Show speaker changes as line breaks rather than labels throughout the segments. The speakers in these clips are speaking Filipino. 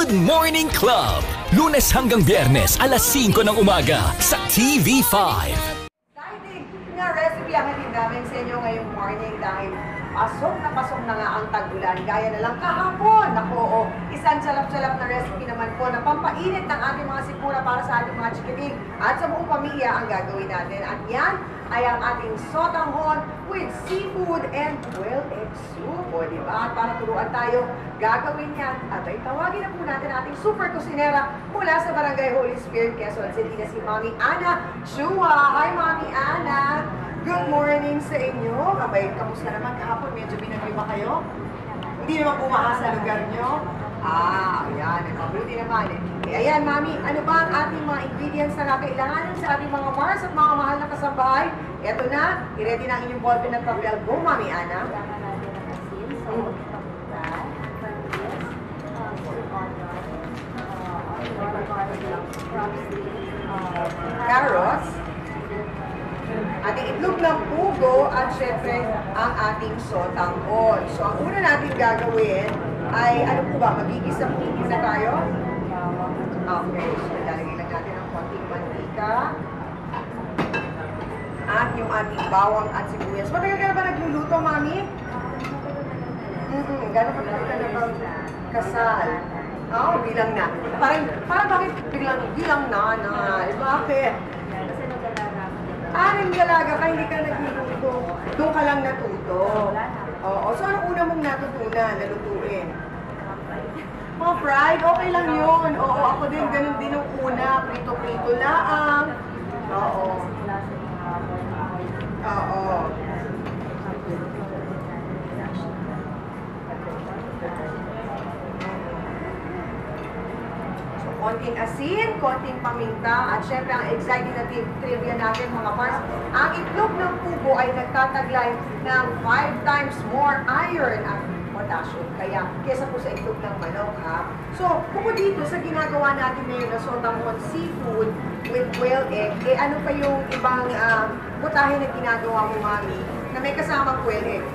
Good Morning Club. Lunes hanggang Biyernes, alas 5 ng umaga sa TV5.
Exciting na recipe ang hatid namin sa inyo ngayong morning dahil pasok na nga ang tag-ulan. Gaya na lang kahapon. Naku, isang salap-salap na recipe naman po na pampainit ng ating mga sikmura para sa ating mga chikiting at sa buong pamilya ang gagawin natin. At yan ay ang ating sotanghon with seafood and quail egg soup. O, diba? At para turuan tayo gagawin yan, at ay tawagin na po natin ating super kusinera mula sa Barangay Holy Spirit, Quezon City na si Mami Ana Chua. Hi, Mami Ana! Good morning sa inyo. Abay, kamusta naman kahapon? Medyo binagyo ba kayo? Hindi naman bumaha sa lugar nyo? Ayan. Mabuti naman eh. Ayan, Mami, ano ba ang ating mga ingredients na kakailanganin sa ating mga Mars at mga mahal na kasambahay? Ito na, i-ready na ang inyong ballpen at papel. Go, Mami Ana. Carrots. Ating itlog ng pugo at syempre ang ating sotanghon. So ang una natin gagawin ay ano po ba? Magigisa po muna tayo? Okay, so lalagay lang natin ang konting mantika at yung ating bawang at sibuyas. Matagal ka na ba nagluluto, Mami? Gano'n ka na ba kasal? Bilang na. Parang bakit bilang na? Bakit? Nagdalaga ka, hindi ka nagluluto. Doon ka lang natuto. Oo. So, anong una mong natutunan na lutuin? Mga fried? Okay lang yun. Oo, ako din, ganun din ang una. Prito-prito laang. Oo. Oo. Konting asin, konting paminta, at syempre ang exciting na trivia natin mga Mars, ang itlog ng pugo ay nagtataglay ng 5 times more iron at potassium. Kaya, kesa po sa itlog ng manok, ha? So, bukod dito sa ginagawa natin ngayon na sotanghon seafood with quail egg, ano pa yung ibang putahe na ginagawa mo, Mami, na may kasamang quail egg?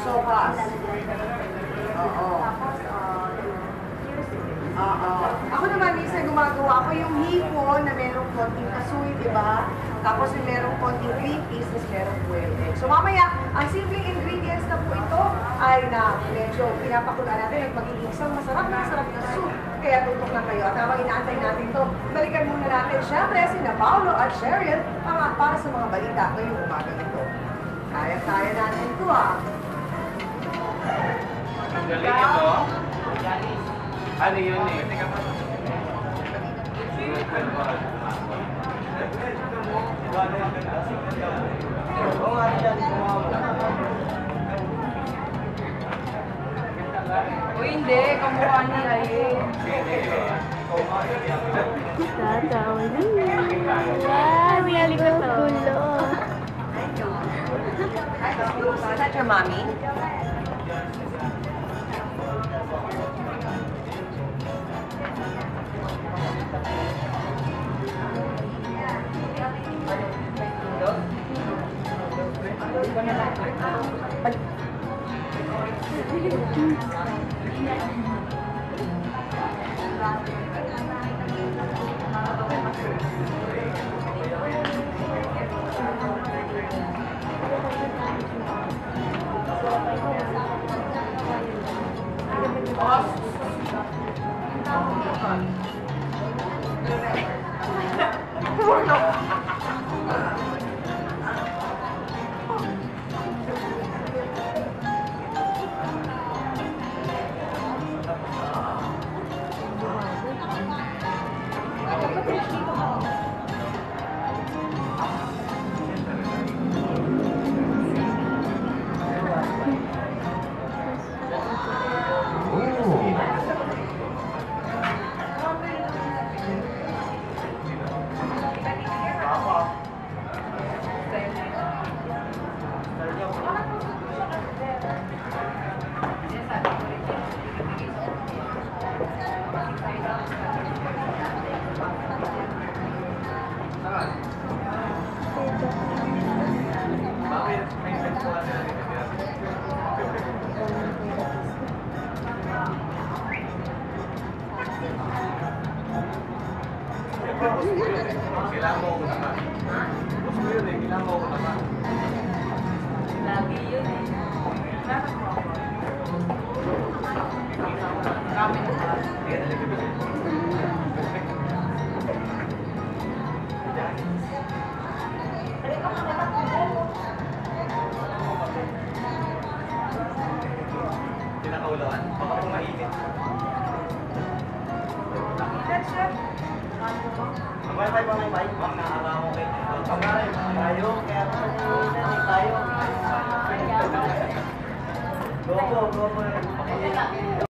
Sopas. Oo. Ako naman minsan gumagawa ko yung hipon na merong konting kasoy, diba? Tapos yung merong konting green peas, tapos merong quail egg. So mamaya, ang simpleng ingredients na po ito ay na medyo pinapakulaan natin at magiging isang masarap na soup. Kaya tutok na kayo. At habang inaantay natin ito, balikan muna natin syempre sina Paolo at Cheryl para sa mga balita ngayong umaga nito. Kaya-kaya natin ito
Ang galing ito. Ano yun eh?
O hindi, kamukha nila eh.
Tatawa na yan. Wow, gulo.
Is that your mommy?
mauunahan. Gusto mo yun eh, kailangan mauunahan.
Lagi yun eh. Bakit mo ako? Kami na ba?
Kaya nalagay. Pinakaulawan. Baka po mainit.
Ingat siya.
Ang wifi pa may mic? Ma'am, naaraw ko kayo. Kamay, tayo. Kaya tayo. Go po, go po.